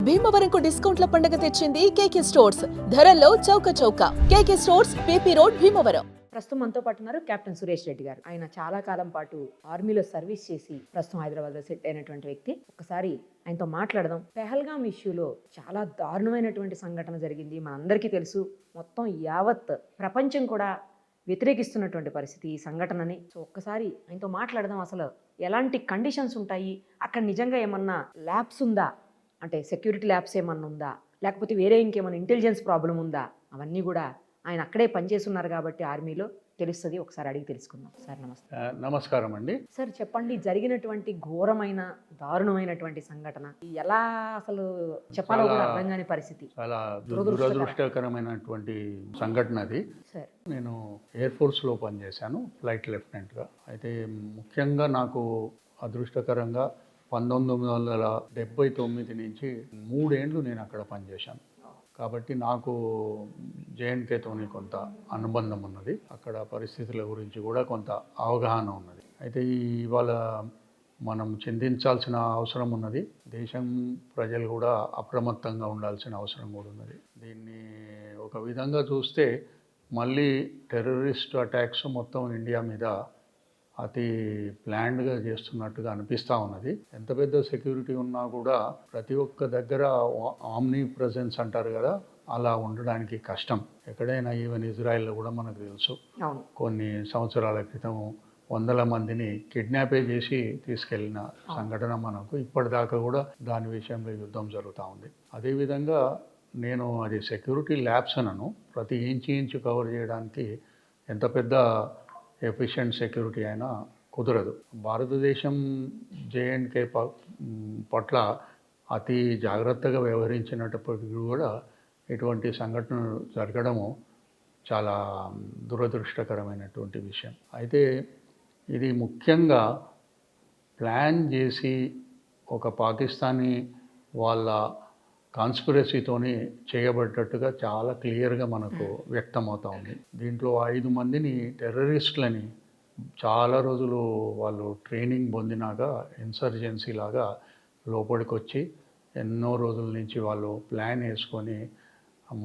భీమవరంకు డిస్కౌంట్ల పండుగ తెచ్చింది కేకే స్టోర్స్. ధరల్లో చౌక. కేకే స్టోర్స్, పీపీ రోడ్, భీమవరం. ప్రస్తుతం మనతో పాటు ఉన్నారు కెప్టెన్ సురేష్ రెడ్డి గారు. ఆయన చాలా కాలం పాటు ఆర్మీలో సర్వీస్ చేసి ప్రస్తుతం హైదరాబాద్లో సెట్ అయినటువంటి వ్యక్తి. ఒకసారి ఆయనతో మాట్లాడదాం. పెహల్గాం ఇష్యూలో చాలా దారుణమైనటువంటి సంఘటన జరిగింది, మనందరికీ తెలుసు. మొత్తం యావత్ ప్రపంచం కూడా వ్యతిరేకిస్తున్నటువంటి పరిస్థితి ఈ సంఘటనని. సో ఒక్కసారి ఆయనతో మాట్లాడదాం. అసలు ఎలాంటి కండిషన్స్ ఉంటాయి అక్కడ, నిజంగా ఏమన్నా ల్యాబ్స్ ఉందా, అంటే సెక్యూరిటీ ల్యాబ్స్ ఏమన్నా ఉందా, లేకపోతే వేరే ఇంకేమన్నా ఇంటెలిజెన్స్ ప్రాబ్లం ఉందా, అవన్నీ కూడా ఆయన అక్కడే పనిచేస్తున్నారు కాబట్టి ఆర్మీలో తెలుస్తుంది. ఒకసారి అడిగి తెలుసుకుందాం. సార్ నమస్తే. నమస్కారం అండి. సార్ చెప్పండి, జరిగినటువంటి ఘోరమైన దారుణమైనటువంటి సంఘటన ఎలా అసలు చెప్పాలో కూడా అర్థం కాని పరిస్థితి, చాలా దురదృష్టకరమైనటువంటి సంఘటన అది. సార్ నేను ఎయిర్ ఫోర్స్లో పనిచేశాను, ఫ్లైట్ లెఫ్టినెంట్గా. అయితే ముఖ్యంగా నాకు అదృష్టకరంగా 1979 నుంచి 3 ఏళ్ళు నేను అక్కడ పనిచేశాను. కాబట్టి నాకు జేఎన్కేతోని కొంత అనుబంధం ఉన్నది, అక్కడ పరిస్థితుల గురించి కూడా కొంత అవగాహన ఉన్నది. అయితే ఇవాళ మనం చింతించాల్సిన అవసరం ఉన్నది, దేశం ప్రజలు కూడా అప్రమత్తంగా ఉండాల్సిన అవసరం కూడా ఉన్నది. దీన్ని ఒక విధంగా చూస్తే మళ్ళీ టెర్రరిస్ట్ అటాక్స్ మొత్తం ఇండియా మీద అతి ప్లాన్డ్గా చేస్తున్నట్టుగా అనిపిస్తూ ఉన్నది. ఎంత పెద్ద సెక్యూరిటీ ఉన్నా కూడా ప్రతి ఒక్క దగ్గర ఆమ్నీ ప్రెజెన్స్ అంటారు కదా, అలా ఉండడానికి కష్టం. ఎక్కడైనా ఈవెన్ ఇజ్రాయెల్లో కూడా మనకు తెలుసు, కొన్ని సంవత్సరాల క్రితం 100 మందిని కిడ్నాపే చేసి తీసుకెళ్లిన సంఘటన మనకు ఇప్పటిదాకా కూడా దాని విషయంలో యుద్ధం జరుగుతూ ఉంది. అదేవిధంగా నేను అది సెక్యూరిటీ ల్యాబ్స్ అనను, ప్రతి ఇంచు కవర్ చేయడానికి ఎంత పెద్ద ఎఫిషియెంట్ సెక్యూరిటీ అయినా కుదరదు. భారతదేశం జేఎండ్కే పట్ల అతి జాగ్రత్తగా వ్యవహరించినప్పటికీ కూడా ఇటువంటి సంఘటనలు జరగడము చాలా దురదృష్టకరమైనటువంటి విషయం. అయితే ఇది ముఖ్యంగా ప్లాన్ చేసి ఒక పాకిస్తానీ వాళ్ళ కాన్స్పిరసీతోని చేయబడ్డట్టుగా చాలా క్లియర్గా మనకు వ్యక్తమవుతూ ఉంది. దీంట్లో 5 మందిని టెర్రరిస్టులని చాలా రోజులు వాళ్ళు ట్రైనింగ్ పొందినాక ఇన్సర్జెన్సీ లాగా లోపలికి వచ్చి ఎన్నో రోజుల నుంచి వాళ్ళు ప్లాన్ వేసుకొని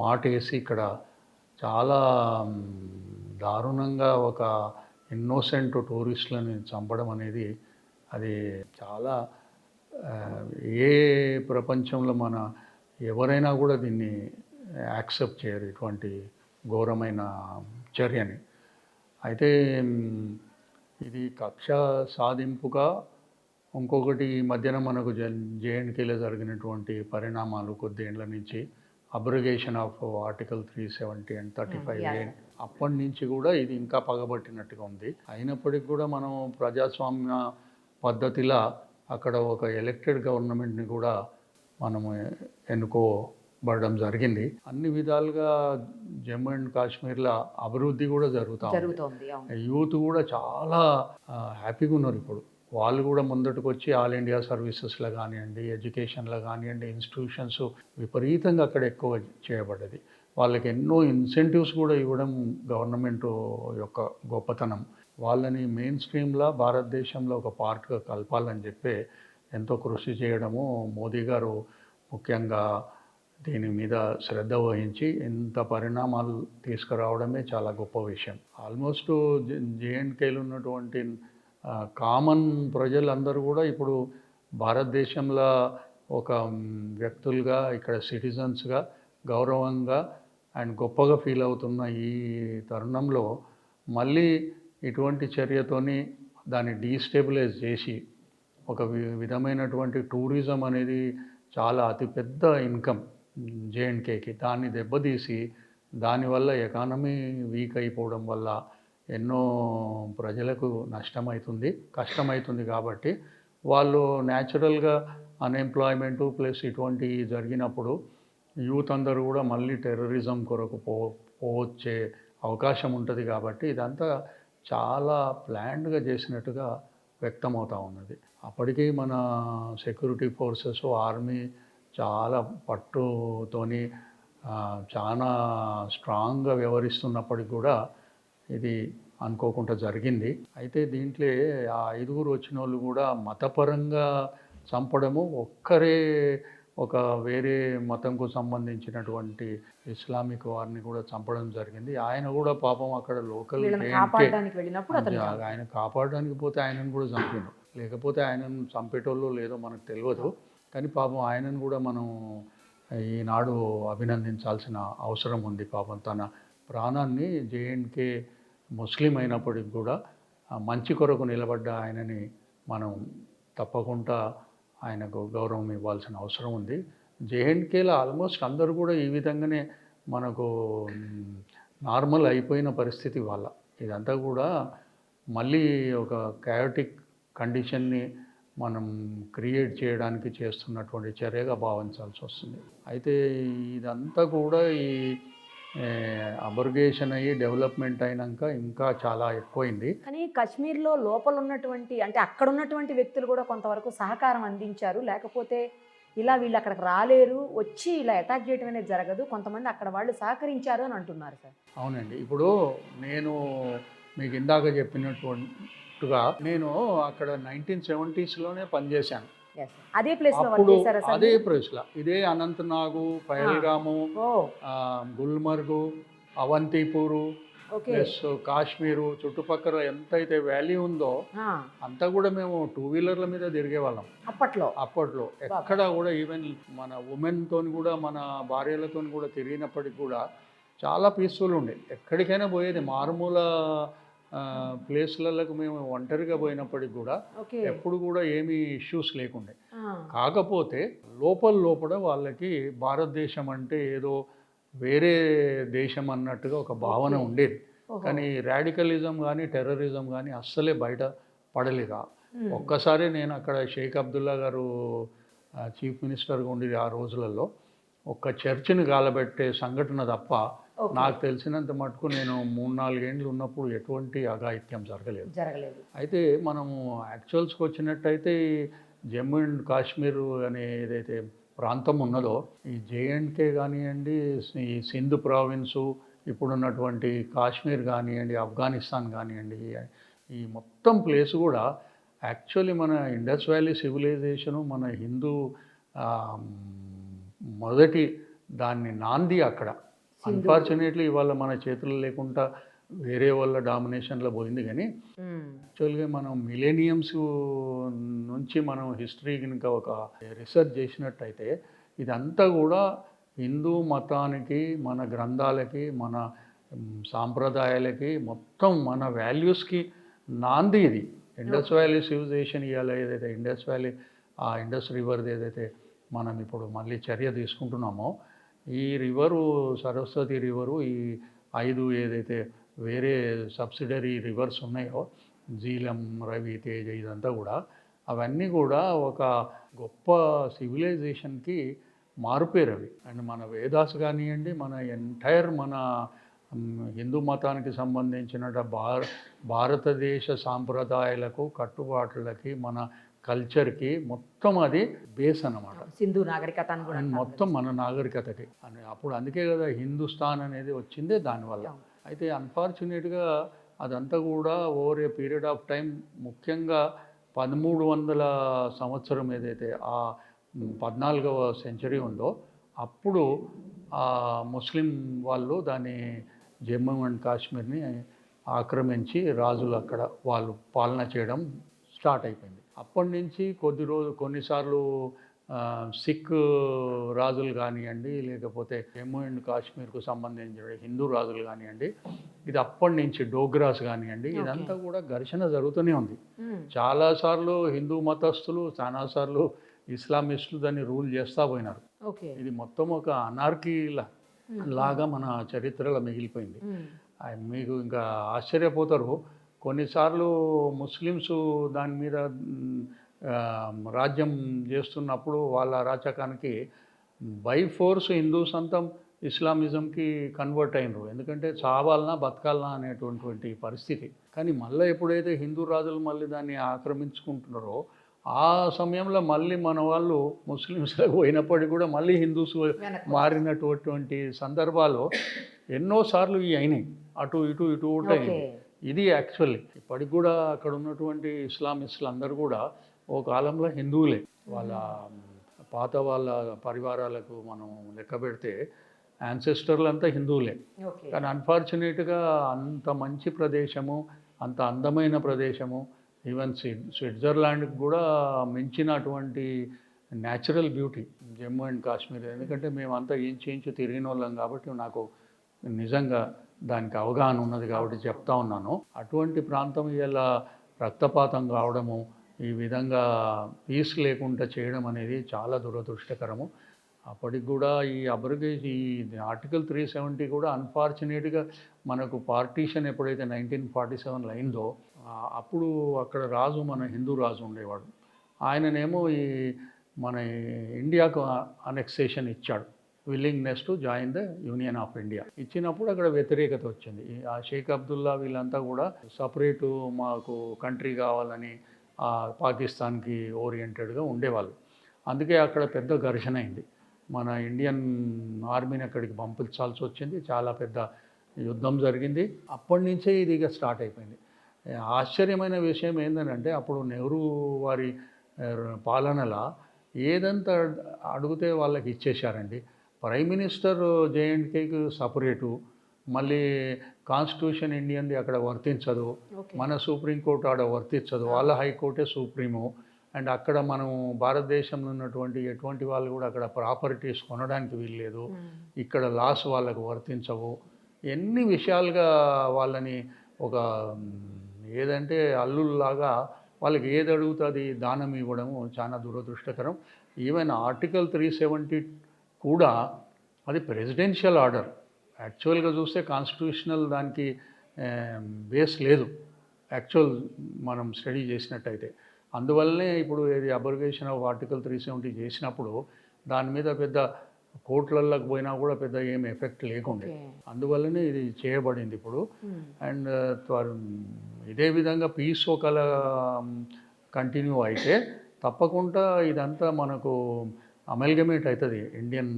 మాట వేసి ఇక్కడ చాలా దారుణంగా ఒక ఇన్నోసెంట్ టూరిస్టులని చంపడం అనేది అది చాలా ఏ ప్రపంచంలో ఎవరైనా కూడా దీన్ని యాక్సెప్ట్ చేయరు, ఇటువంటి ఘోరమైన చర్యని. అయితే ఇది కక్ష సాధింపుగా ఇంకొకటి మధ్యన మనకు జేఎండ్కేలో జరిగినటువంటి పరిణామాలు కొద్దేళ్ల నుంచి abrogation of article 370 and 35A, అప్పటి నుంచి కూడా ఇది ఇంకా పగబట్టినట్టుగా ఉంది. అయినప్పటికీ కూడా మనం ప్రజాస్వామ్య పద్ధతిలా అక్కడ ఒక ఎలక్టెడ్ గవర్నమెంట్ని కూడా మనము ఎన్నుకోబడడం జరిగింది. అన్ని విధాలుగా జమ్మూ అండ్ కాశ్మీర్లో అభివృద్ధి కూడా జరుగుతుంది. యూత్ కూడా చాలా హ్యాపీగా ఉన్నారు. ఇప్పుడు వాళ్ళు కూడా ముందటికి వచ్చి ఆల్ ఇండియా సర్వీసెస్లో కానివ్వండి, ఎడ్యుకేషన్లో కానివ్వండి, ఇన్స్టిట్యూషన్స్ విపరీతంగా అక్కడ ఎక్కువ చేయబడ్డది. వాళ్ళకి ఎన్నో ఇన్సెంటివ్స్ కూడా ఇవ్వడం గవర్నమెంట్ యొక్క గొప్పతనం. వాళ్ళని మెయిన్ స్ట్రీమ్లో భారతదేశంలో ఒక పార్ట్గా కలపాలని చెప్పి ఎంతో కృషి చేయడము, మోదీ గారు ముఖ్యంగా దీని మీద శ్రద్ధ వహించి ఇంత పరిణామాలు తీసుకురావడమే చాలా గొప్ప విషయం. ఆల్మోస్ట్ జేఎండ్కేలో ఉన్నటువంటి కామన్ ప్రజలందరూ కూడా ఇప్పుడు భారతదేశంలో ఒక వ్యక్తులుగా, ఇక్కడ సిటిజన్స్గా గౌరవంగా అండ్ గొప్పగా ఫీల్ అవుతున్న ఈ తరుణంలో మళ్ళీ ఇటువంటి చర్యతోని దాన్ని డీస్టెబిలైజ్ చేసి ఒక విధమైనటువంటి టూరిజం అనేది చాలా అతిపెద్ద ఇన్కమ్ జేఎండ్కేకి, దాన్ని దెబ్బతీసి దానివల్ల ఎకానమీ వీక్ అయిపోవడం వల్ల ఎన్నో ప్రజలకు నష్టమవుతుంది, కష్టమవుతుంది. కాబట్టి వాళ్ళు న్యాచురల్గా అన్ఎంప్లాయ్మెంటు ప్లస్ ఇటువంటి జరిగినప్పుడు యూత్ అందరూ కూడా మళ్ళీ టెర్రరిజం కొరకు పోవచ్చే అవకాశం ఉంటుంది. కాబట్టి ఇదంతా చాలా ప్లాన్డ్గా చేసినట్టుగా వ్యక్తమవుతూ ఉన్నది. అప్పటికీ మన సెక్యూరిటీ ఫోర్సెస్, ఆర్మీ చాలా పట్టుతోని చాలా స్ట్రాంగ్గా వ్యవహరిస్తున్నప్పటికి కూడా ఇది అనుకోకుండా జరిగింది. అయితే దీంట్లో ఆ 5 వచ్చిన వాళ్ళు కూడా మతపరంగా చంపడము, ఒక్కరే ఒక వేరే మతంకు సంబంధించినటువంటి ఇస్లామిక్ వారిని కూడా చంపడం జరిగింది. ఆయన కూడా పాపం అక్కడ లోకల్ వీళ్ళని కాపాడడానికి వెళ్ళినప్పుడు అతను ఆయన కాపాడడానికి పోతే ఆయనను కూడా చంపిండు, లేకపోతే ఆయనను చంపేటోళ్ళు లేదో మనకు తెలియదు. కానీ పాపం ఆయనను కూడా మనం ఈనాడు అభినందించాల్సిన అవసరం ఉంది. పాపం తన ప్రాణాన్ని జేఎన్కే ముస్లిం అయినప్పటికి కూడా మంచి కొరకు నిలబడ్డ ఆయనని మనం తప్పకుండా ఆయనకు గౌరవం ఇవ్వాల్సిన అవసరం ఉంది. జేఎన్కేలో ఆల్మోస్ట్ అందరూ కూడా ఈ విధంగానే మనకు నార్మల్ అయిపోయిన పరిస్థితి వాళ్ళ. ఇదంతా కూడా మళ్ళీ ఒక కయాటిక్ కండిషన్ని మనం క్రియేట్ చేయడానికి చేస్తున్నటువంటి చర్యగా భావించాల్సి వస్తుంది. అయితే ఇదంతా కూడా ఈ అబర్గేషన్ అయ్యి డెవలప్మెంట్ అయినాక ఇంకా చాలా ఎక్కువైంది. కానీ కాశ్మీర్లో లోపల ఉన్నటువంటి అంటే అక్కడ ఉన్నటువంటి వ్యక్తులు కూడా కొంతవరకు సహకారం అందించారు. లేకపోతే ఇలా వీళ్ళు అక్కడికి రాలేరు, వచ్చి ఇలా అటాక్ చేయడం అనేది జరగదు, కొంతమంది అక్కడ వాళ్ళు సహకరించారు అని అంటున్నారు సార్. అవునండి. ఇప్పుడు నేను మీకు ఇందాక చెప్పినట్టుగా నేను అక్కడ 1970s పనిచేశాను. అదే ప్లేస్ లో అప్పుడు అదే ప్లేస్లో ఇదే అనంతనాగు, పహల్గాము, గుల్మర్గు, అవంతిపూరు ప్లస్ కాశ్మీరు చుట్టుపక్కల ఎంతైతే వ్యాలీ ఉందో అంతా కూడా మేము 2 వీలర్ల మీద తిరిగే వాళ్ళం అప్పట్లో. ఎక్కడ కూడా ఈవెన్ మన ఉమెన్ తోని కూడా మన భార్యలతో కూడా తిరిగినప్పటికి కూడా చాలా పీస్ఫుల్ ఉండే. ఎక్కడికైనా పోయేది మారుమూల ప్లేస్లకు మేము ఒంటరిగా పోయినప్పటికి కూడా ఎప్పుడు కూడా ఏమీ ఇష్యూస్ లేకుండే. కాకపోతే లోపల వాళ్ళకి భారతదేశం అంటే ఏదో వేరే దేశం అన్నట్టుగా ఒక భావన ఉండేది. కానీ రాడికలిజం కానీ టెర్రరిజం కానీ అస్సలే బయట పడలేక ఒక్కసారి నేను అక్కడ షేక్ అబ్దుల్లా గారు చీఫ్ మినిస్టర్గా ఉండేది ఆ రోజులలో ఒక్క చర్చిని గాలబెట్టే సంఘటన తప్ప నాకు తెలిసినంత మటుకు నేను 3-4 ఏళ్ళు ఉన్నప్పుడు ఎటువంటి అఘాయిత్యం జరగలేదు. అయితే మనము యాక్చువల్స్కి వచ్చినట్టయితే జమ్మూ అండ్ కాశ్మీర్ అనే ఏదైతే ప్రాంతం ఉన్నదో ఈ జేఎండ్కే కానివ్వండి, ఈ సింధు ప్రావిన్సు, ఇప్పుడున్నటువంటి కాశ్మీర్ కానివ్వండి, ఆఫ్ఘనిస్తాన్ కానివ్వండి, ఈ మొత్తం ప్లేస్ కూడా యాక్చువల్లీ మన ఇండస్ వ్యాలీ సివిలైజేషను మన హిందూ మొదటి దాన్ని నాంది అక్కడ. అన్ఫార్చునేట్లీ ఇవాళ మన చేతుల్లో లేకుండా వేరే వాళ్ళ డామినేషన్లో పోయింది. కానీ యాక్చువల్గా మనం మిలేనియమ్స్ నుంచి మనం హిస్టరీ కనుక ఒక రీసెర్చ్ చేసినట్టయితే ఇదంతా కూడా హిందూ మతానికి, మన గ్రంథాలకి, మన సాంప్రదాయాలకి, మొత్తం మన వాల్యూస్కి నాంది ఇది. ఇండస్ వ్యాలీ సివిలైజేషన్ ఇవాళ ఏదైతే ఇండస్ వ్యాలీ ఆ ఇండస్ రివర్ది ఏదైతే మనం ఇప్పుడు మళ్ళీ చర్య తీసుకుంటున్నామో ఈ రివరు సరస్వతి రివరు ఈ 5 ఏదైతే వేరే సబ్సిడరీ రివర్స్ ఉన్నాయో జీలం, రవి, తేజ ఇదంతా కూడా అవన్నీ కూడా ఒక గొప్ప సివిలైజేషన్కి మారుపేరు అవి. అండ్ మన వేదాస్ కానివ్వండి, మన ఎంటైర్ మన హిందూ మతానికి సంబంధించిన భారతదేశ సాంప్రదాయాలకు, కట్టుబాట్లకి, మన కల్చర్కి మొత్తం అది బేస్ అన్నమాట. సింధు నాగరికత మొత్తం మన నాగరికతకి అని అప్పుడు అందుకే కదా హిందుస్థాన్ అనేది వచ్చిందే దానివల్ల. అయితే అన్ఫార్చునేట్గా అదంతా కూడా over a period of time ముఖ్యంగా 1300 సంవత్సరం ఏదైతే ఆ 14వ సెంచరీ ఉందో అప్పుడు ఆ ముస్లిం వాళ్ళు దాన్ని జమ్మూ అండ్ కాశ్మీర్ని ఆక్రమించి రాజులు అక్కడ వాళ్ళు పాలన చేయడం స్టార్ట్ అయిపోయింది. అప్పటి నుంచి కొన్నిసార్లు సిక్ రాజులు కానివ్వండి, లేకపోతే జమ్మూ అండ్ కాశ్మీర్కు సంబంధించిన హిందూ రాజులు కానివ్వండి, ఇది అప్పటి నుంచి డోగ్రాస్ కానివ్వండి, ఇదంతా కూడా ఘర్షణ జరుగుతూనే ఉంది. చాలాసార్లు హిందూ మతస్థులు, చాలాసార్లు ఇస్లామిస్టులు దాన్ని రూల్ చేస్తూ పోయినారు. ఇది మొత్తం ఒక అనార్కీ లాగా మన చరిత్రలో మిగిలిపోయింది. మీకు ఇంకా ఆశ్చర్యపోతారు, కొన్నిసార్లు ముస్లిమ్స్ దాని మీద రాజ్యం చేస్తున్నప్పుడు వాళ్ళ అరాచకానికి బై ఫోర్స్ హిందూస్ అంతా ఇస్లామిజంకి కన్వర్ట్ అయినరు. ఎందుకంటే చావాలనా బతకాలనా అనేటువంటి పరిస్థితి. కానీ మళ్ళీ ఎప్పుడైతే హిందూ రాజులు మళ్ళీ దాన్ని ఆక్రమించుకుంటున్నారో ఆ సమయంలో మళ్ళీ మన వాళ్ళు ముస్లిమ్స్లకు పోయినప్పటికీ కూడా మళ్ళీ హిందూస్ మారినటువంటి సందర్భాలు ఎన్నోసార్లు అయినాయి. అటు ఇటు కూడా అయింది. ఇది యాక్చువల్లీ ఇప్పటికి కూడా అక్కడ ఉన్నటువంటి ఇస్లామిస్టులు అందరూ కూడా ఓ కాలంలో హిందువులే. వాళ్ళ పాత వాళ్ళ పరివారాలకు మనం లెక్క పెడితే యాన్సెస్టర్లు అంతా హిందువులే. ఓకే. కానీ అన్ఫార్చునేట్గా అంత మంచి ప్రదేశము, అంత అందమైన ప్రదేశము, ఈవెన్ స్విట్జర్లాండ్కి కూడా మించినటువంటి natural beauty Jammu and Kashmir. ఎందుకంటే మేమంతా ఇంచు తిరిగిన వాళ్ళం కాబట్టి నాకు నిజంగా దానికి అవగాహన ఉన్నది కాబట్టి చెప్తా ఉన్నాను. అటువంటి ప్రాంతం ఇలా రక్తపాతం కావడము, ఈ విధంగా పీస్ లేకుండా చేయడం అనేది చాలా దురదృష్టకరము. అప్పటికి కూడా ఈ ఆర్టికల్ 370 కూడా అన్ఫార్చునేట్గా మనకు పార్టీషన్ ఎప్పుడైతే 1947 అయిందో అప్పుడు అక్కడ రాజు మన హిందూ రాజు ఉండేవాడు. ఆయననేమో మన ఇండియాకు అనెక్సేషన్ ఇచ్చాడు, willingness to join the union of India. ఇచ్చినప్పుడు అక్కడ వ్యతిరేకత వచ్చింది. ఆ షేక్ అబ్దుల్లా వీళ్ళంతా కూడా సపరేటు మాకు కంట్రీ కావాలని పాకిస్తాన్కి ఓరియంటెడ్గా ఉండేవాళ్ళు. అందుకే అక్కడ పెద్ద ఘర్షణ అయింది. మన ఇండియన్ ఆర్మీని అక్కడికి పంపించాల్సి వచ్చింది. చాలా పెద్ద యుద్ధం జరిగింది. అప్పటి నుంచే ఇది ఇక స్టార్ట్ అయిపోయింది. ఆశ్చర్యమైన విషయం ఏంటంటే అప్పుడు నెహ్రూ వారి పాలనలో ఏదంతా అడిగితే వాళ్ళకి ఇచ్చేశారండి. ప్రైమ్ మినిస్టర్ జేఎండ్కేకి సపరేటు, మళ్ళీ కాన్స్టిట్యూషన్ ఇండియన్ది అక్కడ వర్తించదు, మన సుప్రీంకోర్టు ఆడ వర్తించదు, వాళ్ళ హైకోర్టే సుప్రీము. అండ్ అక్కడ మనం భారతదేశంలో ఉన్నటువంటి ఎటువంటి వాళ్ళు కూడా అక్కడ ప్రాపర్టీస్ కొనడానికి వీల్లేదు, ఇక్కడ లాస్ వాళ్ళకు వర్తించవు. ఎన్ని విషయాలుగా వాళ్ళని ఒక ఏదంటే అల్లుల్లాగా వాళ్ళకి ఏది అడుగుతుంది దానం ఇవ్వడము చాలా దురదృష్టకరం. ఈవెన్ ఆర్టికల్ 370 కూడా అది ప్రెసిడెన్షియల్ ఆర్డర్. యాక్చువల్గా చూస్తే కాన్స్టిట్యూషనల్ దానికి బేస్ లేదు యాక్చువల్ మనం స్టడీ చేసినట్టయితే. అందువల్లనే ఇప్పుడు ఇది అబ్రగేషన్ ఆఫ్ ఆర్టికల్ 370 చేసినప్పుడు దాని మీద పెద్ద కోర్టులలోకి పోయినా కూడా పెద్ద ఏం ఎఫెక్ట్ లేకుండే. అందువల్లనే ఇది చేయబడింది ఇప్పుడు. అండ్ ఇదే విధంగా పీస్ ఒకలా కంటిన్యూ అయితే తప్పకుండా ఇదంతా మనకు అమల్గమేట్ అవుతుంది ఇండియన్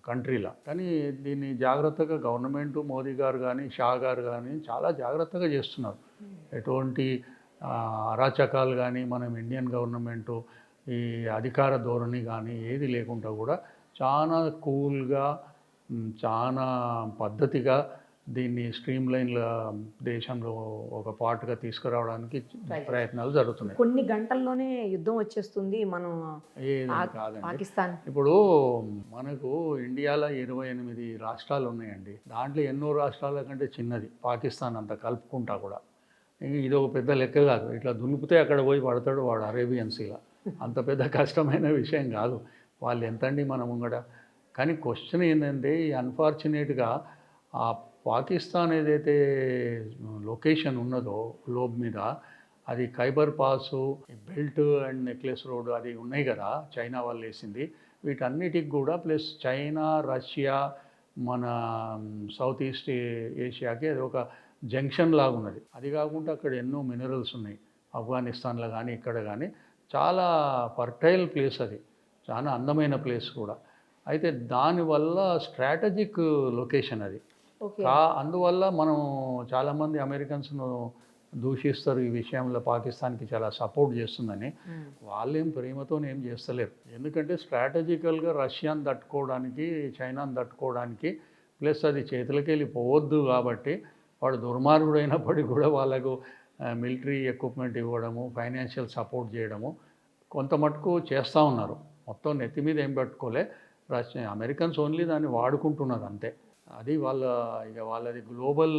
కంట్రీలో. కానీ దీన్ని జాగ్రత్తగా గవర్నమెంట్ మోదీ గారు కానీ షా గారు కానీ చాలా జాగ్రత్తగా చేస్తున్నారు. ఎటువంటి అరాచకాలు కానీ మనం ఇండియన్ గవర్నమెంటు ఈ అధికార ధోరణి కానీ ఏది లేకుండా కూడా చాలా కూల్గా చాలా పద్ధతిగా దీన్ని స్ట్రీమ్ లైన్ల దేశంలో ఒక పార్ట్గా తీసుకురావడానికి ప్రయత్నాలు జరుగుతున్నాయి. కొన్ని గంటల్లోనే యుద్ధం వచ్చేస్తుంది మనం కాదండి. పాకిస్తాన్ ఇప్పుడు మనకు ఇండియాలో 28 రాష్ట్రాలు ఉన్నాయండి. దాంట్లో ఎన్నో రాష్ట్రాల కంటే చిన్నది పాకిస్తాన్ అంతా కలుపుకుంటా కూడా. ఇది ఒక పెద్ద లెక్క కాదు. ఇట్లా దునిపితే అక్కడ పోయి పడతాడు వాడు అరేబియన్ సీలా. అంత పెద్ద కష్టమైన విషయం కాదు. వాళ్ళు ఎంతండి మన ముంగడ. కానీ క్వశ్చన్ ఏంటంటే ఈ అన్ఫార్చునేట్గా ఆ పాకిస్తాన్ ఏదైతే లొకేషన్ ఉన్నదో గ్లోబ్ మీద, అది Khyber pass, belt and necklace road అది ఉన్నాయి కదా చైనా వాళ్ళు వేసింది. వీటన్నిటికి కూడా ప్లస్ చైనా, రష్యా, మన సౌత్ ఈస్ట్ ఏషియాకి అది ఒక జంక్షన్ లాగా ఉన్నది. అది కాకుండా అక్కడ ఎన్నో మినరల్స్ ఉన్నాయి. ఆఫ్ఘనిస్తాన్లో కానీ ఇక్కడ కానీ చాలా ఫర్టైల్ ప్లేస్, అది చాలా అందమైన ప్లేస్ కూడా. అయితే దానివల్ల స్ట్రాటజిక్ లొకేషన్ అది. అందువల్ల మనం చాలామంది అమెరికన్స్ను దూషిస్తారు ఈ విషయంలో పాకిస్తాన్కి చాలా సపోర్ట్ చేస్తుందని. వాళ్ళేం ప్రేమతో ఏం చేస్తలేరు. ఎందుకంటే స్ట్రాటజికల్గా రష్యాని తట్టుకోవడానికి, చైనాని తట్టుకోవడానికి, ప్లస్ అది చేతులకి వెళ్ళి పోవద్దు కాబట్టి వాడు దుర్మార్గుడైనప్పటికీ కూడా వాళ్ళకు మిలిటరీ ఎక్విప్మెంట్ ఇవ్వడము, ఫైనాన్షియల్ సపోర్ట్ చేయడము కొంత మటుకు చేస్తూ ఉన్నారు. మొత్తం నెత్తి మీద ఏం పెట్టుకోలే. అమెరికన్స్ ఓన్లీ దాన్ని వాడుకుంటున్నారు అంతే. అది వాళ్ళది గ్లోబల్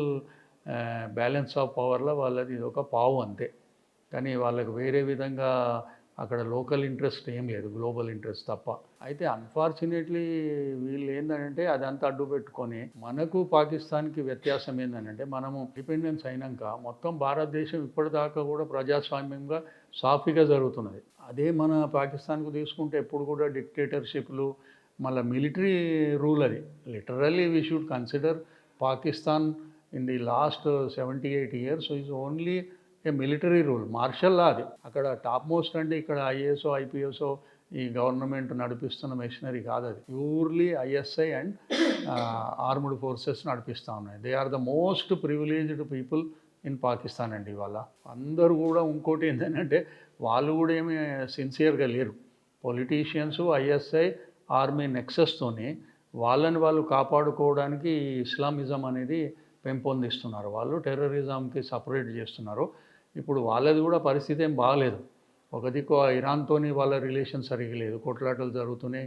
బ్యాలెన్స్ ఆఫ్ పవర్లో వాళ్ళది ఒక పావు అంతే. కానీ వాళ్ళకు వేరే విధంగా అక్కడ లోకల్ ఇంట్రెస్ట్ ఏం లేదు, గ్లోబల్ ఇంట్రెస్ట్ తప్ప. అయితే అన్ఫార్చునేట్లీ వీళ్ళు ఏంటంటే అదంతా అడ్డు పెట్టుకొని, మనకు పాకిస్తాన్కి వ్యత్యాసం ఏంటంటే మనము ఇండిపెండెన్స్ అయినాక మొత్తం భారతదేశం ఇప్పటిదాకా కూడా ప్రజాస్వామ్యంగా సాఫీగా జరుగుతున్నది. అదే మన పాకిస్తాన్కు తీసుకుంటే ఎప్పుడు కూడా డిక్టేటర్షిప్లు, మళ్ళీ మిలిటరీ రూల్. అది literally we should consider Pakistan in the last 78 years is only a military rule, martial law. అది అక్కడ టాప్ మోస్ట్ అంటే ఇక్కడ ఐఏఎస్ఓ ఐపీఎస్ఓ ఈ గవర్నమెంట్ నడిపిస్తున్న మెషినరీ కాదు. అది purely ISI and armed forces నడిపిస్తూ ఉన్నాయి. They are the most privileged people in Pakistan అండి. వాళ్ళ అందరూ కూడా ఇంకోటి ఏంటంటే వాళ్ళు కూడా ఏమీ సిన్సియర్గా లేరు. పొలిటీషియన్స్, ఐఎస్ఐ, ఆర్మీ నెక్సెస్తోని వాళ్ళని వాళ్ళు కాపాడుకోవడానికి ఇస్లామిజం అనేది పెంపొందిస్తున్నారు. వాళ్ళు టెర్రరిజంకి సపరేట్ చేస్తున్నారు. ఇప్పుడు వాళ్ళది కూడా పరిస్థితి ఏం బాగలేదు. ఒక దిక్కు ఇరాన్తోని వాళ్ళ రిలేషన్ సరిగ్గా లేదు, కొట్లాటలు జరుగుతూనే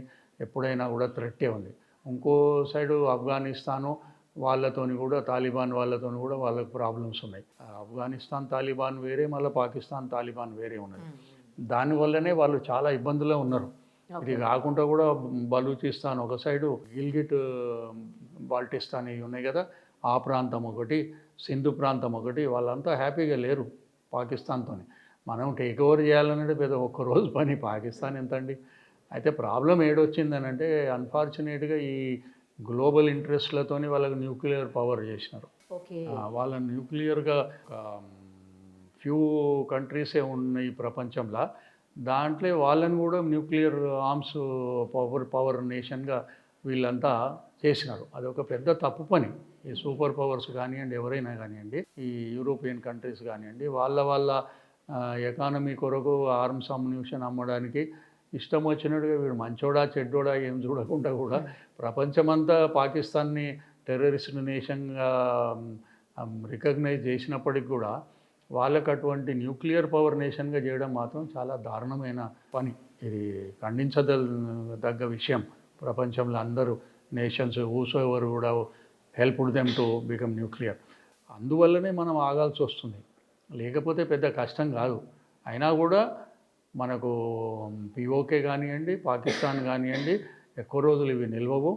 ఎప్పుడైనా కూడా థ్రెట్టే ఉంది. ఇంకో సైడు ఆఫ్ఘనిస్తాను వాళ్ళతోని కూడా, తాలిబాన్ వాళ్ళతోని కూడా వాళ్ళకు ప్రాబ్లమ్స్ ఉన్నాయి. ఆఫ్ఘనిస్తాన్ తాలిబాన్ వేరే, మళ్ళీ పాకిస్తాన్ తాలిబాన్ వేరే ఉన్నది. దానివల్లనే వాళ్ళు చాలా ఇబ్బందుల్లో ఉన్నారు. ఇది కాకుండా కూడా బలూచిస్తాన్ ఒక సైడు, గిల్గిట్ బాల్టిస్తాన్ ఇవి ఉన్నాయి కదా, ఆ ప్రాంతం ఒకటి, సింధు ప్రాంతం ఒకటి, వాళ్ళంతా హ్యాపీగా లేరు పాకిస్తాన్తో. మనం టేక్ ఓవర్ చేయాలనంటే పెద్ద ఒక్కరోజు పని. పాకిస్తాన్ ఎంతండి. అయితే ప్రాబ్లం ఏడొచ్చిందని అంటే అన్ఫార్చునేట్గా ఈ గ్లోబల్ ఇంట్రెస్ట్లతోని వాళ్ళకి న్యూక్లియర్ పవర్ చేసినారు. వాళ్ళ న్యూక్లియర్గా ఫ్యూ కంట్రీసే ఉన్నాయి ప్రపంచంలో. దాంట్లో వాళ్ళని కూడా న్యూక్లియర్ ఆర్మ్స్ పవర్ నేషన్గా వీళ్ళంతా చేసినారు. అది ఒక పెద్ద తప్పు పని. ఈ సూపర్ పవర్స్ కానివ్వండి, ఎవరైనా కానివ్వండి, ఈ యూరోపియన్ కంట్రీస్ కానివ్వండి, వాళ్ళ ఎకానమీ కొరకు ఆర్మ్స్ అమ్యునిషన్ అమ్మడానికి ఇష్టం వచ్చినట్టుగా వీడు మంచోడా చెడ్డోడా ఏం చూడకుండా కూడా ప్రపంచమంతా పాకిస్తాన్ని టెర్రరిస్ట్ నేషన్గా రికగ్నైజ్ చేసినప్పటికి కూడా వాళ్ళకు అటువంటి న్యూక్లియర్ పవర్ నేషన్గా చేయడం మాత్రం చాలా దారుణమైన పని. ఇది ఖండించదగ్గ విషయం. ప్రపంచంలో అందరూ నేషన్స్ ఎవరు కూడా helped them to become nuclear. అందువల్లనే మనం ఆగాల్సి వస్తుంది. లేకపోతే పెద్ద కష్టం కాదు. అయినా కూడా మనకు పిఓకే కానివ్వండి, పాకిస్తాన్ కానివ్వండి, ఎక్కువ రోజులు ఇవి నిల్వవు.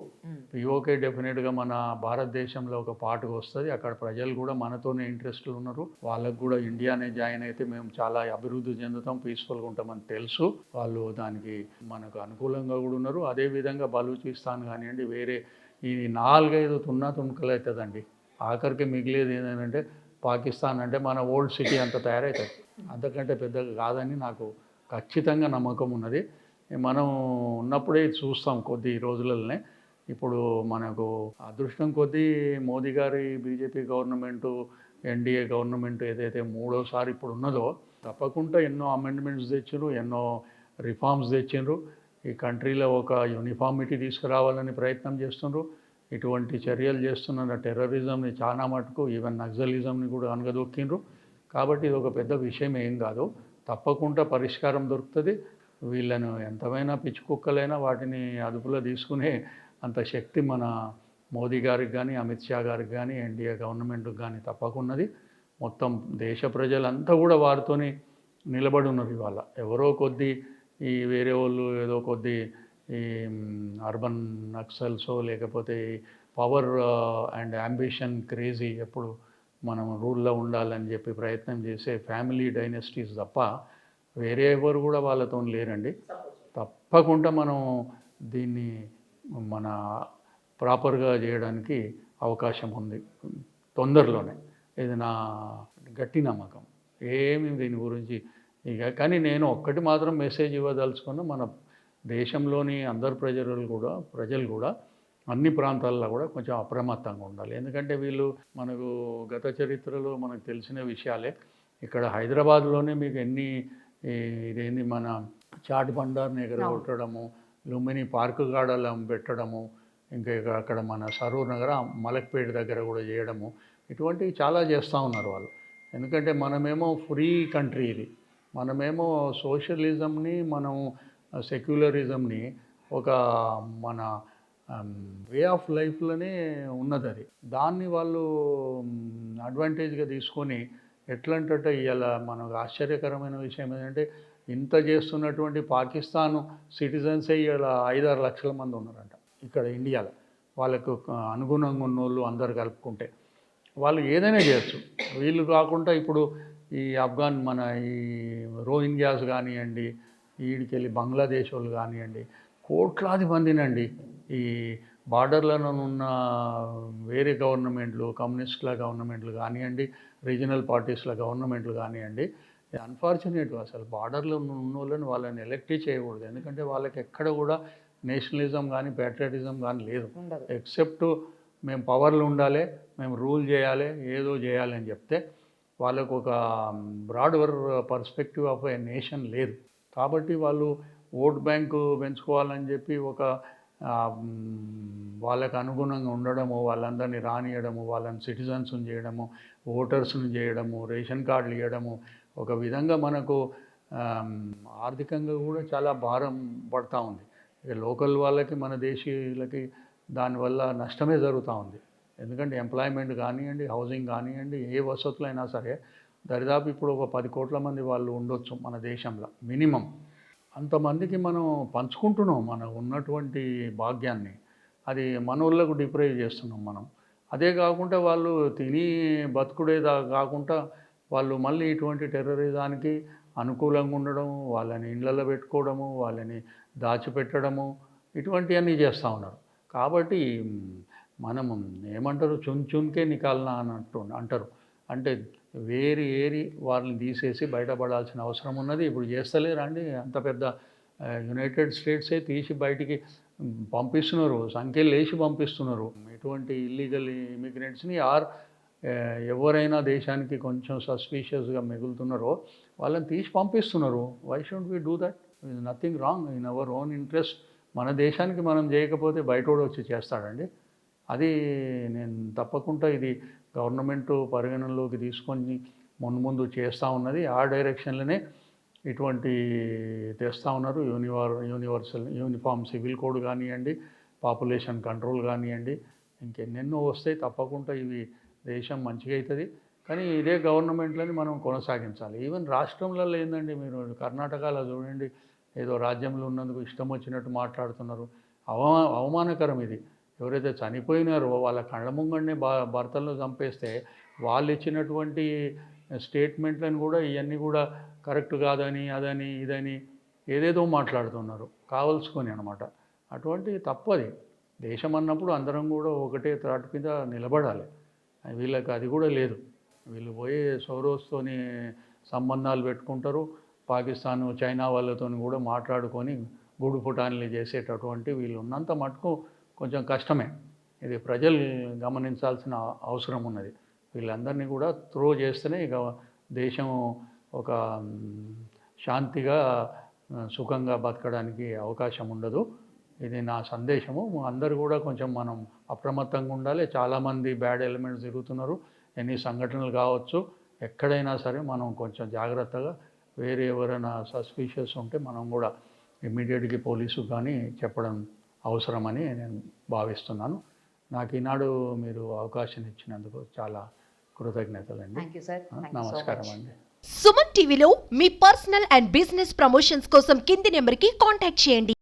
పిఓకే డెఫినెట్గా మన భారతదేశంలో ఒక పాటుగా వస్తుంది. అక్కడ ప్రజలు కూడా మనతోనే ఇంట్రెస్ట్లు ఉన్నారు. వాళ్ళకు కూడా ఇండియానే జాయిన్ అయితే మేము చాలా అభివృద్ధి చెందుతాం, పీస్ఫుల్గా ఉంటామని తెలుసు. వాళ్ళు దానికి మనకు అనుకూలంగా కూడా ఉన్నారు. అదేవిధంగా బలూచిస్తాన్ కానివ్వండి, వేరే ఈ 4-5 తునకలు అవుతుందండి. ఆఖరికి మిగిలేది ఏంటంటే పాకిస్తాన్ అంటే మన ఓల్డ్ సిటీ అంత తయారవుతుంది. అంతకంటే పెద్దగా కాదని నాకు ఖచ్చితంగా నమ్మకం ఉన్నది. మనం ఉన్నప్పుడే చూస్తాం కొద్ది రోజులలోనే. ఇప్పుడు మనకు అదృష్టం కొద్దీ మోదీ గారి బీజేపీ గవర్నమెంటు, ఎన్డీఏ గవర్నమెంట్ ఏదైతే మూడోసారి ఇప్పుడు ఉన్నదో, తప్పకుండా ఎన్నో అమెండ్మెంట్స్ తెచ్చిండ్రు, ఎన్నో రిఫార్మ్స్ తెచ్చిండ్రు. ఈ కంట్రీలో ఒక యూనిఫార్మిటీ తీసుకురావాలని ప్రయత్నం చేస్తుండ్రు. ఇటువంటి చర్యలు చేస్తున్న టెర్రరిజంని చాలా మటుకు, ఈవెన్ నక్సలిజంని కూడా అనగదొక్కిండ్రు. కాబట్టి ఇది ఒక పెద్ద విషయం ఏం కాదు. తప్పకుండా పరిష్కారం దొరుకుతుంది. వీళ్ళను ఎంతమైనా పిచ్చి కుక్కలైనా వాటిని అదుపులో తీసుకునే అంత శక్తి మన మోదీ గారికి కానీ, అమిత్ షా గారికి కానీ, ఎన్డీఏ గవర్నమెంట్కి కానీ తప్పకున్నది. మొత్తం దేశ ప్రజలంతా కూడా వారితోని నిలబడి ఉన్నారు. ఇవాళ ఎవరో కొద్ది ఈ వేరే వాళ్ళు ఏదో కొద్ది ఈ అర్బన్ నక్సల్సో లేకపోతే పవర్ అండ్ అంబిషన్ క్రేజీ, ఎప్పుడు మనం రూల్లో ఉండాలని చెప్పి ప్రయత్నం చేసే ఫ్యామిలీ డైనెస్టీస్ తప్ప వేరే ఎవరు కూడా వాళ్ళతో లేరండి. తప్పకుండా మనం దీన్ని మన ప్రాపర్గా చేయడానికి అవకాశం ఉంది తొందరలోనే. ఇది నా గట్టి నమ్మకం. ఏమి దీని గురించి కానీ నేను ఒక్కటి మాత్రం మెసేజ్ ఇవ్వదలుచుకున్న, మన దేశంలోని అందరు ప్రజలు కూడా అన్ని ప్రాంతాల్లో కూడా కొంచెం అప్రమత్తంగా ఉండాలి. ఎందుకంటే వీళ్ళు మనకు గత చరిత్రలో మనకు తెలిసిన విషయాలే. ఇక్కడ హైదరాబాద్లోనే మీకు ఇదేంది మన చాట్ బండార్ని ఎగరగొట్టడము, లుంబిని పార్కు గాడలు పెట్టడము, ఇంకా అక్కడ మన సరూర్ నగర మలక్పేట దగ్గర కూడా చేయడము, ఇటువంటివి చాలా చేస్తూ ఉన్నారు వాళ్ళు. ఎందుకంటే మనమేమో ఫ్రీ కంట్రీ ఇది, మనమేమో సోషలిజంని, మనం సెక్యులరిజంని ఒక మన వే ఆఫ్ లైఫ్లోనే ఉన్నది. అది దాన్ని వాళ్ళు అడ్వాంటేజ్గా తీసుకొని ఎట్లంటే ఇలా మనకు ఆశ్చర్యకరమైన విషయం ఏంటంటే ఇంత చేస్తున్నటువంటి పాకిస్తాన్ సిటిజన్సే ఇలా 5-6 లక్షల మంది ఉన్నారంట ఇక్కడ ఇండియాలో. వాళ్ళకు అనుగుణంగా ఉన్నోళ్ళు అందరు కలుపుకుంటే వాళ్ళు ఏదైనా చేయొచ్చు. వీళ్ళు కాకుండా ఇప్పుడు ఈ మన ఈ రోహింగ్యాస్ కానివ్వండి, ఈడికెళ్ళి బంగ్లాదేశ్ వాళ్ళు కానివ్వండి, కోట్లాది మందినండి ఈ బార్డర్లలో ఉన్న వేరే గవర్నమెంట్లు, కమ్యూనిస్టుల గవర్నమెంట్లు కానివ్వండి, రీజనల్ పార్టీస్ల గవర్నమెంట్లు కానివ్వండి, అన్ఫార్చునేట్గా అసలు బార్డర్లో ఉన్న వాళ్ళని ఎలక్ట్ చేయకూడదు. ఎందుకంటే వాళ్ళకి ఎక్కడ కూడా నేషనలిజం కానీ ప్యాట్రియాటిజం కానీ లేదు. ఎక్సెప్ట్ మేము పవర్లు ఉండాలి, మేము రూల్ చేయాలి, ఏదో చేయాలి అని చెప్తే వాళ్ళకు ఒక broader perspective of A nation లేదు. కాబట్టి వాళ్ళు ఓట్ బ్యాంకు పెంచుకోవాలని చెప్పి ఒక వాళ్ళకు అనుగుణంగా ఉండడము, వాళ్ళందరినీ రానియడము, వాళ్ళని సిటిజన్స్ని చేయడము, ఓటర్స్ని చేయడము, రేషన్ కార్డులు ఇవ్వడము, ఒక విధంగా మనకు ఆర్థికంగా కూడా చాలా భారం పడుతూ ఉంది. ఇక లోకల్ వాళ్ళకి మన దేశీయులకి దానివల్ల నష్టమే జరుగుతూ ఉంది. ఎందుకంటే ఎంప్లాయ్మెంట్ కానివ్వండి, హౌసింగ్ కానివ్వండి, ఏ వసతులైనా సరే దరిదాపు ఇప్పుడు ఒక 10 కోట్ల మంది వాళ్ళు ఉండొచ్చు మన దేశంలో మినిమం. అంతమందికి మనం పంచుకుంటున్నాం మనకు ఉన్నటువంటి భాగ్యాన్ని. అది మనోళ్ళకు డిప్రైవ్ చేస్తున్నాం మనం. అదే కాకుండా వాళ్ళు తిని బతుకుడేదా కాకుండా వాళ్ళు మళ్ళీ ఇటువంటి టెర్రరిజానికి అనుకూలంగా ఉండడం, వాళ్ళని ఇళ్ళల్లో పెట్టుకోవడము, వాళ్ళని దాచిపెట్టడము, ఇటువంటివన్నీ చేస్తూ ఉన్నారు. కాబట్టి మనము ఏమంటారు, చున్కే నికాలనా అన్నట్టు అంటారు. అంటే ఏరి వాళ్ళని తీసేసి బయటపడాల్సిన అవసరం ఉన్నది. ఇప్పుడు చేస్తలేరా అండి? అంత పెద్ద యునైటెడ్ స్టేట్సే తీసి బయటికి పంపిస్తున్నారు, సంఖ్యలు వేసి పంపిస్తున్నారు. ఇటువంటి ఇల్లీగల్ ఇమిగ్రెంట్స్ని ఎవరైనా దేశానికి కొంచెం సస్పీషియస్గా మిగులుతున్నారో వాళ్ళని తీసి పంపిస్తున్నారు. Why should we do that? Is nothing wrong in our own interest. మన దేశానికి మనం చేయకపోతే బయటోడు వచ్చి చేస్తాడండి. అది నేను తప్పకుండా ఇది గవర్నమెంట్ పరిగణనలోకి తీసుకొని ముందు చేస్తూ ఉన్నది. ఆ డైరెక్షన్లోనే ఇటువంటి తెస్తూ ఉన్నారు. యూనిఫామ్ సివిల్ కోడ్ కానివ్వండి, పాపులేషన్ కంట్రోల్ కానివ్వండి, ఇంకెన్నెన్నో వస్తాయి. తప్పకుండా ఇవి దేశం మంచిగా అవుతుంది. కానీ ఇదే గవర్నమెంట్లని మనం కొనసాగించాలి. ఈవెన్ రాష్ట్రంలలో ఏందండి, మీరు కర్ణాటకలో చూడండి, ఏదో రాజ్యంలో ఉన్నందుకు ఇష్టం వచ్చినట్టు మాట్లాడుతున్నారు. అవమానకరం ఇది. ఎవరైతే చనిపోయినారో వాళ్ళ కళ్ళ ముంగండే భర్తలను చంపేస్తే వాళ్ళు ఇచ్చినటువంటి స్టేట్మెంట్లను కూడా ఇవన్నీ కూడా కరెక్ట్ కాదని, అదని, ఇదని ఏదేదో మాట్లాడుతున్నారు కావలసుకొని అనమాట. అటువంటి తప్పది. దేశం అన్నప్పుడు అందరం కూడా ఒకటే త్రాటి మీద నిలబడాలి. వీళ్ళకి అది కూడా లేదు. వీళ్ళు పోయి సౌరోస్తోని సంబంధాలు పెట్టుకుంటారు. పాకిస్తాన్, చైనా వాళ్ళతో కూడా మాట్లాడుకొని గూడు పుటాన్లు చేసేటటువంటి వీళ్ళు ఉన్నంత మటుకు కొంచెం కష్టమే. ఇది ప్రజలు గమనించాల్సిన అవసరం ఉన్నది. వీళ్ళందరినీ కూడా త్రో చేస్తేనే ఇక దేశం ఒక శాంతిగా సుఖంగా బతకడానికి అవకాశం ఉండదు. ఇది నా సందేశము. అందరూ కూడా కొంచెం మనం అప్రమత్తంగా ఉండాలి. చాలామంది బ్యాడ్ ఎలిమెంట్స్ తిరుగుతున్నారు. ఎన్ని సంఘటనలు కావచ్చు, ఎక్కడైనా సరే మనం కొంచెం జాగ్రత్తగా, వేరే ఎవరైనా సస్పీషియస్ ఉంటే మనం కూడా ఇమ్మీడియట్గా పోలీసు కానీ చెప్పడం అవసరమని నేను భావిస్తున్నాను. నాకు ఈనాడు మీరు అవకాశం ఇచ్చినందుకు చాలా కృతజ్ఞతలండి. Thank you sir. నమస్కారం అండి. సుమన్ టీవీలో మీ పర్సనల్ అండ్ బిజినెస్ ప్రమోషన్స్ కోసం కింది నెంబర్కి కాంటాక్ట్ చేయండి.